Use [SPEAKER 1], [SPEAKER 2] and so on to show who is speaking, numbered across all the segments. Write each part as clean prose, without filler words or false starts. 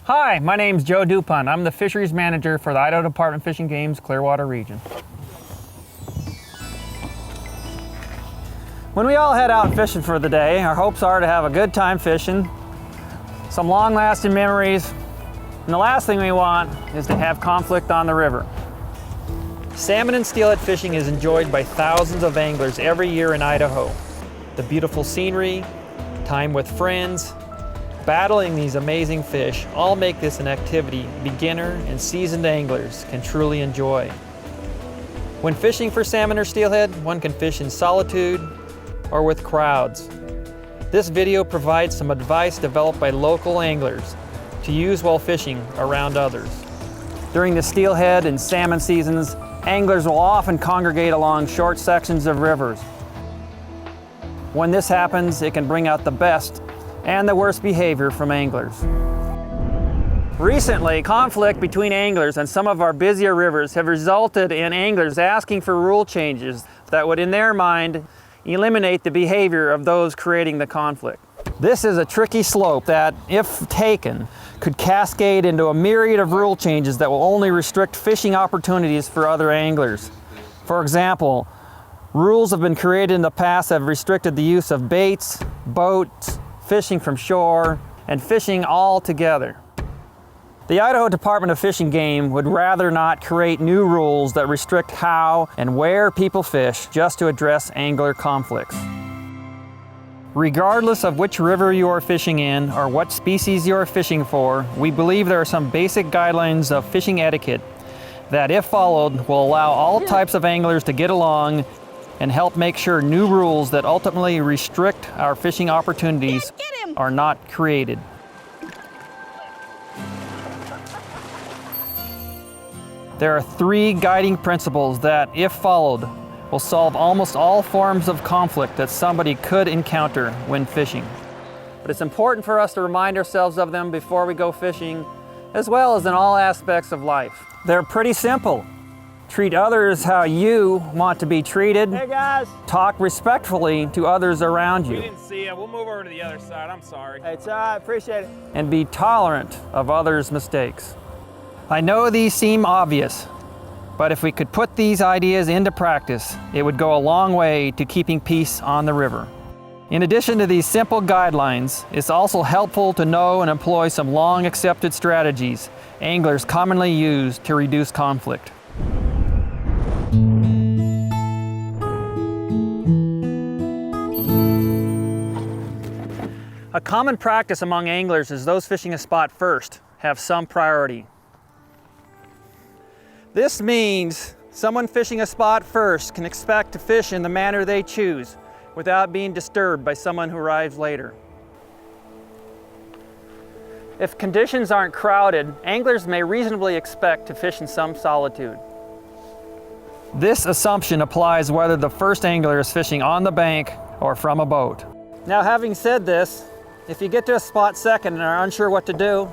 [SPEAKER 1] Hi, my name's Joe Dupont. I'm the Fisheries Manager for the Idaho Department of Fish and Game's Clearwater region. When we all head out fishing for the day, our hopes are to have a good time fishing, some long-lasting memories, and the last thing we want is to have conflict on the river. Salmon and steelhead fishing is enjoyed by thousands of anglers every year in Idaho. The beautiful scenery, time with friends, battling these amazing fish all make this an activity beginner and seasoned anglers can truly enjoy. When fishing for salmon or steelhead, one can fish in solitude or with crowds. This video provides some advice developed by local anglers to use while fishing around others. During the steelhead and salmon seasons, anglers will often congregate along short sections of rivers. When this happens, it can bring out the best and the worst behavior from anglers. Recently, conflict between anglers on some of our busier rivers have resulted in anglers asking for rule changes that would, in their mind, eliminate the behavior of those creating the conflict. This is a tricky slope that, if taken, could cascade into a myriad of rule changes that will only restrict fishing opportunities for other anglers. For example, rules have been created in the past that have restricted the use of baits, boats, fishing from shore, and fishing all together. The Idaho Department of Fish and Game would rather not create new rules that restrict how and where people fish just to address angler conflicts. Regardless of which river you are fishing in or what species you are fishing for, we believe there are some basic guidelines of fishing etiquette that, if followed, will allow all types of anglers to get along and help make sure new rules that ultimately restrict our fishing opportunities are not created. There are 3 guiding principles that, if followed, will solve almost all forms of conflict that somebody could encounter when fishing. But it's important for us to remind ourselves of them before we go fishing, as well as in all aspects of life. They're pretty simple. Treat others how you want to be treated.
[SPEAKER 2] Hey guys!
[SPEAKER 1] Talk respectfully to others around you.
[SPEAKER 2] We didn't see you. We'll move over to the other side. I'm sorry.
[SPEAKER 3] Hey, it's all right. Appreciate it.
[SPEAKER 1] And be tolerant of others' mistakes. I know these seem obvious, but if we could put these ideas into practice, it would go a long way to keeping peace on the river. In addition to these simple guidelines, it's also helpful to know and employ some long-accepted strategies anglers commonly use to reduce conflict. A common practice among anglers is those fishing a spot first have some priority. This means someone fishing a spot first can expect to fish in the manner they choose without being disturbed by someone who arrives later. If conditions aren't crowded, anglers may reasonably expect to fish in some solitude. This assumption applies whether the first angler is fishing on the bank or from a boat. Now, having said this, if you get to a spot second and are unsure what to do,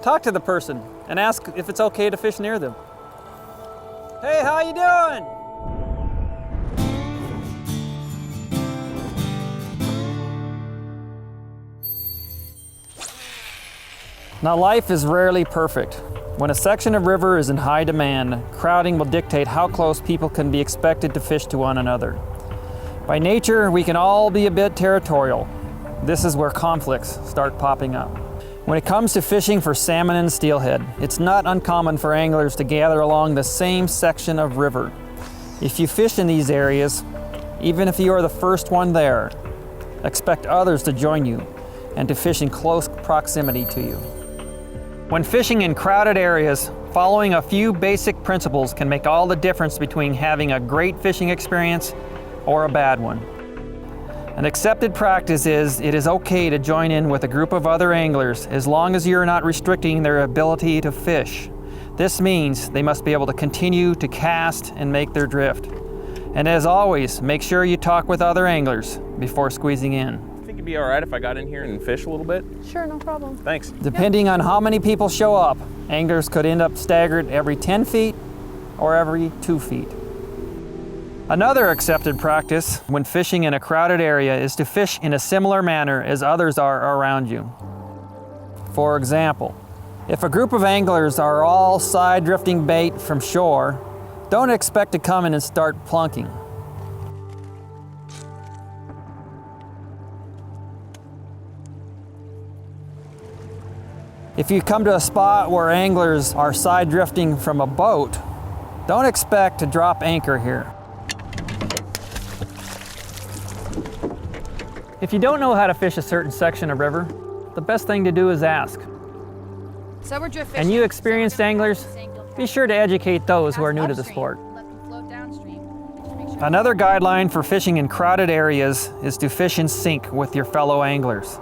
[SPEAKER 1] talk to the person and ask if it's okay to fish near them. Hey, how you doing? Now, life is rarely perfect. When a section of river is in high demand, crowding will dictate how close people can be expected to fish to one another. By nature, we can all be a bit territorial. This is where conflicts start popping up. When it comes to fishing for salmon and steelhead, it's not uncommon for anglers to gather along the same section of river. If you fish in these areas, even if you are the first one there, expect others to join you and to fish in close proximity to you. When fishing in crowded areas, following a few basic principles can make all the difference between having a great fishing experience or a bad one. An accepted practice is it is okay to join in with a group of other anglers as long as you're not restricting their ability to fish. This means they must be able to continue to cast and make their drift. And as always, make sure you talk with other anglers before squeezing in.
[SPEAKER 2] Think it'd be all right if I got in here and fish a little bit?
[SPEAKER 4] Sure, no problem.
[SPEAKER 2] Thanks.
[SPEAKER 1] Depending on how many people show up, anglers could end up staggered every 10 feet or every 2 feet. Another accepted practice when fishing in a crowded area is to fish in a similar manner as others are around you. For example, if a group of anglers are all side drifting bait from shore, don't expect to come in and start plunking. If you come to a spot where anglers are side drifting from a boat, don't expect to drop anchor here. If you don't know how to fish a certain section of river, the best thing to do is ask.
[SPEAKER 3] So we're drift fishing.
[SPEAKER 1] And you experienced anglers, be sure to educate those who are new to the sport.
[SPEAKER 3] Let them float downstream. Make sure
[SPEAKER 1] Another guideline for fishing in crowded areas is to fish in sync with your fellow anglers.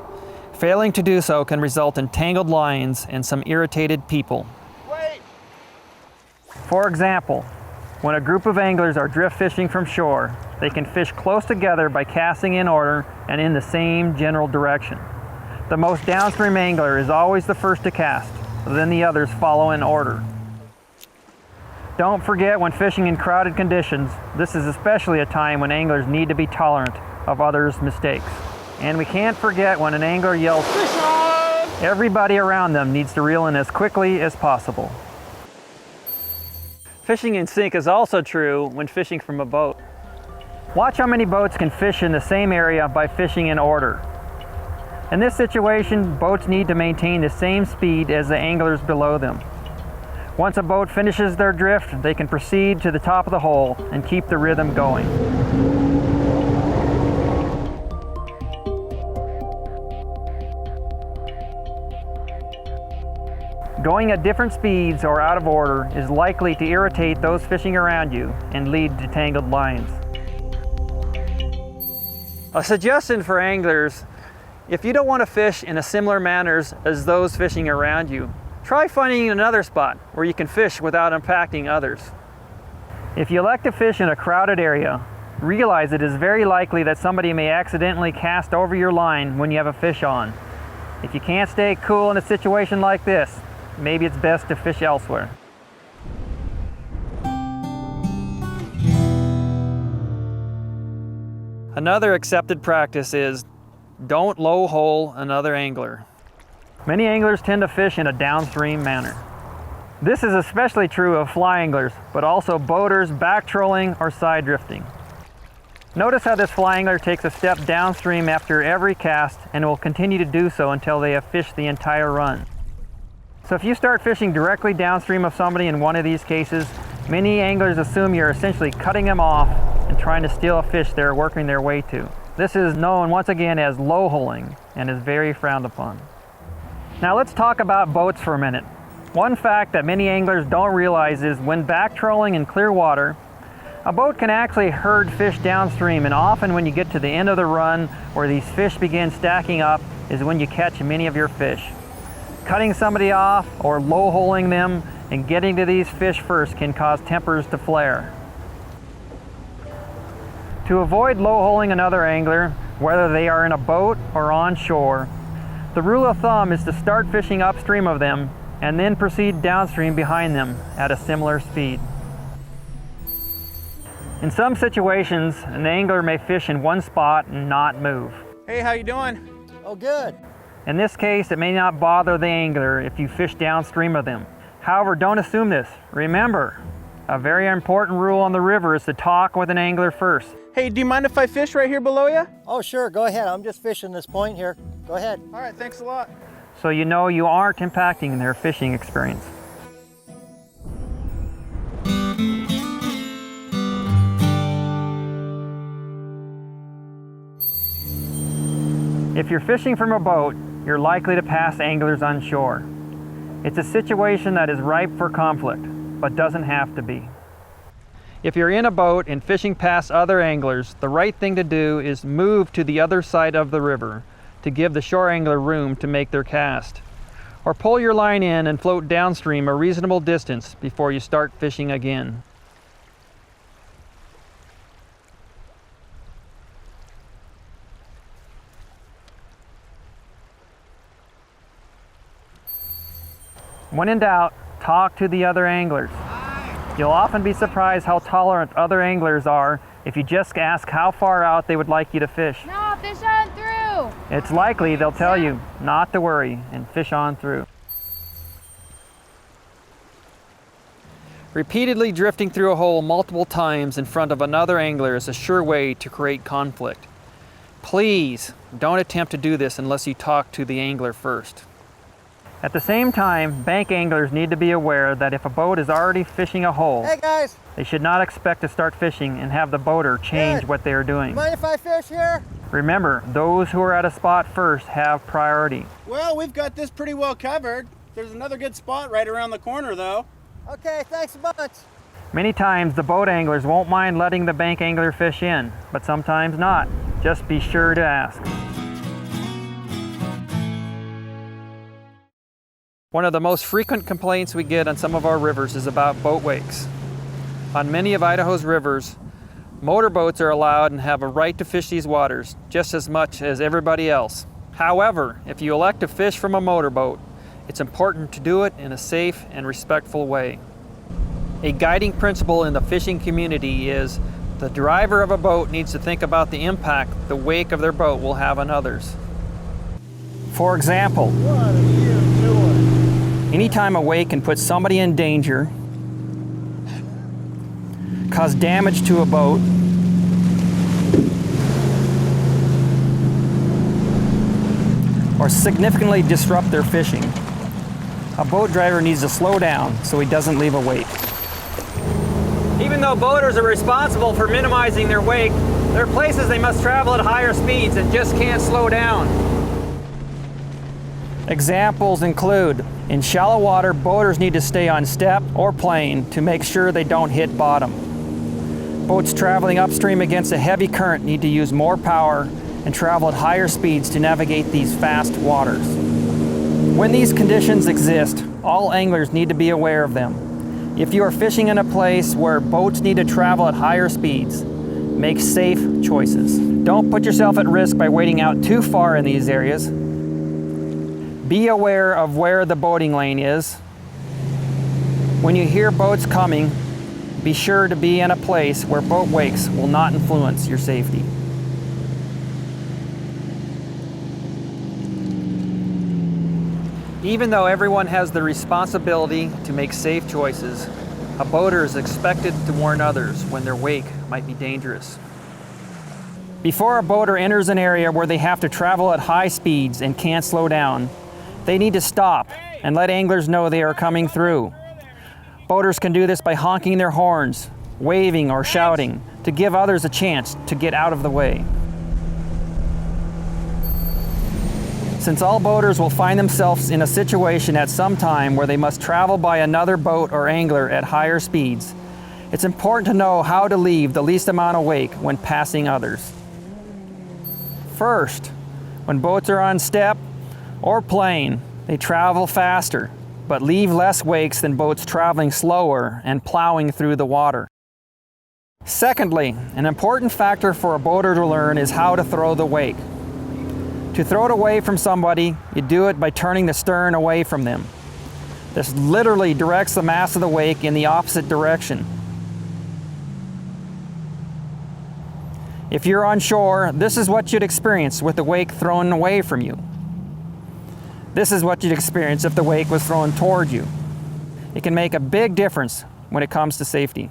[SPEAKER 1] Failing to do so can result in tangled lines and some irritated people.
[SPEAKER 2] Wait!
[SPEAKER 1] For example, when a group of anglers are drift fishing from shore, they can fish close together by casting in order and in the same general direction. The most downstream angler is always the first to cast, then the others follow in order. Don't forget, when fishing in crowded conditions, this is especially a time when anglers need to be tolerant of others' mistakes. And we can't forget when an angler yells, "Fish on!" Everybody around them needs to reel in as quickly as possible. Fishing in sync is also true when fishing from a boat. Watch how many boats can fish in the same area by fishing in order. In this situation, boats need to maintain the same speed as the anglers below them. Once a boat finishes their drift, they can proceed to the top of the hole and keep the rhythm going. Going at different speeds or out of order is likely to irritate those fishing around you and lead to tangled lines. A suggestion for anglers: if you don't want to fish in a similar manner as those fishing around you, try finding another spot where you can fish without impacting others. If you elect to fish in a crowded area, realize it is very likely that somebody may accidentally cast over your line when you have a fish on. If you can't stay cool in a situation like this, maybe it's best to fish elsewhere. Another accepted practice is don't low hole another angler. Many anglers tend to fish in a downstream manner. This is especially true of fly anglers, but also boaters back trolling or side drifting. Notice how this fly angler takes a step downstream after every cast and will continue to do so until they have fished the entire run. So if you start fishing directly downstream of somebody in one of these cases, many anglers assume you're essentially cutting them off and trying to steal a fish they're working their way to. This is known once again as low holing and is very frowned upon. Now let's talk about boats for a minute. One fact that many anglers don't realize is when back trolling in clear water, a boat can actually herd fish downstream, and often when you get to the end of the run where these fish begin stacking up is when you catch many of your fish. Cutting somebody off or low holing them and getting to these fish first can cause tempers to flare. To avoid low holing another angler, whether they are in a boat or on shore, the rule of thumb is to start fishing upstream of them and then proceed downstream behind them at a similar speed. In some situations, an angler may fish in one spot and not move.
[SPEAKER 2] Hey, how you doing?
[SPEAKER 4] Oh, good.
[SPEAKER 1] In this case, it may not bother the angler if you fish downstream of them. However, don't assume this. Remember, a very important rule on the river is to talk with an angler first.
[SPEAKER 2] Hey, do you mind if I fish right here below you?
[SPEAKER 4] Oh, sure, go ahead. I'm just fishing this point here. Go ahead.
[SPEAKER 2] All right, thanks a lot.
[SPEAKER 1] So you know you aren't impacting their fishing experience. If you're fishing from a boat, you're likely to pass anglers on shore. It's a situation that is ripe for conflict, but doesn't have to be. If you're in a boat and fishing past other anglers, the right thing to do is move to the other side of the river to give the shore angler room to make their cast. Or pull your line in and float downstream a reasonable distance before you start fishing again. When in doubt, talk to the other anglers. You'll often be surprised how tolerant other anglers are if you just ask how far out they would like you to fish.
[SPEAKER 3] No, fish on through.
[SPEAKER 1] it's likely they'll tell you not to worry and fish on through. Repeatedly drifting through a hole multiple times in front of another angler is a sure way to create conflict. Please don't attempt to do this unless you talk to the angler first. At the same time, bank anglers need to be aware that if a boat is already fishing a hole,
[SPEAKER 4] Hey guys,
[SPEAKER 1] they should not expect to start fishing and have the boater change
[SPEAKER 4] Good.
[SPEAKER 1] what they are doing.
[SPEAKER 4] mind if I fish here?
[SPEAKER 1] Remember, those who are at a spot first have priority.
[SPEAKER 2] Well, we've got this pretty well covered. There's another good spot right around the corner though.
[SPEAKER 4] Okay, thanks a bunch.
[SPEAKER 1] Many times the boat anglers won't mind letting the bank angler fish in, but sometimes not. Just be sure to ask. One of the most frequent complaints we get on some of our rivers is about boat wakes. On many of Idaho's rivers, motorboats are allowed and have a right to fish these waters just as much as everybody else. However, if you elect to fish from a motorboat, it's important to do it in a safe and respectful way. A guiding principle in the fishing community is the driver of a boat needs to think about the impact the wake of their boat will have on others. For example,
[SPEAKER 4] What are you doing?
[SPEAKER 1] anytime a wake can put somebody in danger, cause damage to a boat, or significantly disrupt their fishing, a boat driver needs to slow down so he doesn't leave a wake. Even though boaters are responsible for minimizing their wake, there are places they must travel at higher speeds and just can't slow down. Examples include, in shallow water, boaters need to stay on step or plane to make sure they don't hit bottom. Boats traveling upstream against a heavy current need to use more power and travel at higher speeds to navigate these fast waters. When these conditions exist, all anglers need to be aware of them. If you are fishing in a place where boats need to travel at higher speeds, make safe choices. Don't put yourself at risk by wading out too far in these areas. Be aware of where the boating lane is. When you hear boats coming, be sure to be in a place where boat wakes will not influence your safety. Even though everyone has the responsibility to make safe choices, a boater is expected to warn others when their wake might be dangerous. Before a boater enters an area where they have to travel at high speeds and can't slow down, they need to stop and let anglers know they are coming through. Boaters can do this by honking their horns, waving or shouting to give others a chance to get out of the way. Since all boaters will find themselves in a situation at some time where they must travel by another boat or angler at higher speeds, it's important to know how to leave the least amount of wake when passing others. First, when boats are on step or plane, they travel faster, but leave less wakes than boats traveling slower and plowing through the water. Secondly, an important factor for a boater to learn is how to throw the wake. To throw it away from somebody, you do it by turning the stern away from them. This literally directs the mass of the wake in the opposite direction. If you're on shore, this is what you'd experience with the wake thrown away from you. This is what you'd experience if the wake was thrown toward you. It can make a big difference when it comes to safety.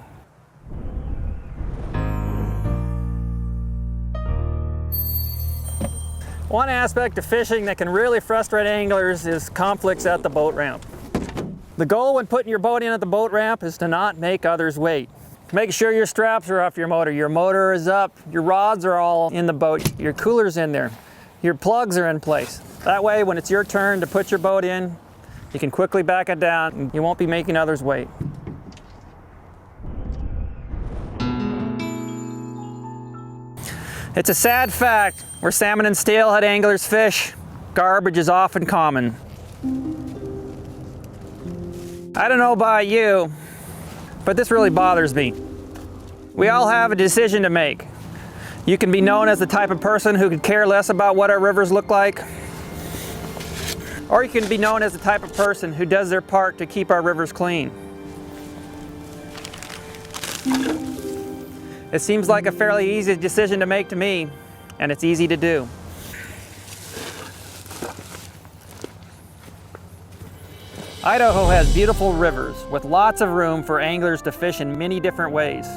[SPEAKER 1] One aspect of fishing that can really frustrate anglers is conflicts at the boat ramp. The goal when putting your boat in at the boat ramp is to not make others wait. Make sure your straps are off your motor is up, your rods are all in the boat, your cooler's in there, your plugs are in place. That way, when it's your turn to put your boat in, you can quickly back it down and you won't be making others wait. It's a sad fact, where salmon and steelhead anglers fish, garbage is often common. I don't know about you, but this really bothers me. We all have a decision to make. You can be known as the type of person who could care less about what our rivers look like, or you can be known as the type of person who does their part to keep our rivers clean. It seems like a fairly easy decision to make to me, and it's easy to do. Idaho has beautiful rivers with lots of room for anglers to fish in many different ways.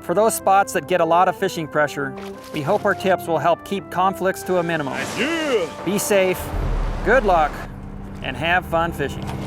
[SPEAKER 1] For those spots that get a lot of fishing pressure, we hope our tips will help keep conflicts to a minimum.
[SPEAKER 2] Yeah.
[SPEAKER 1] Be safe, good luck, and have fun fishing.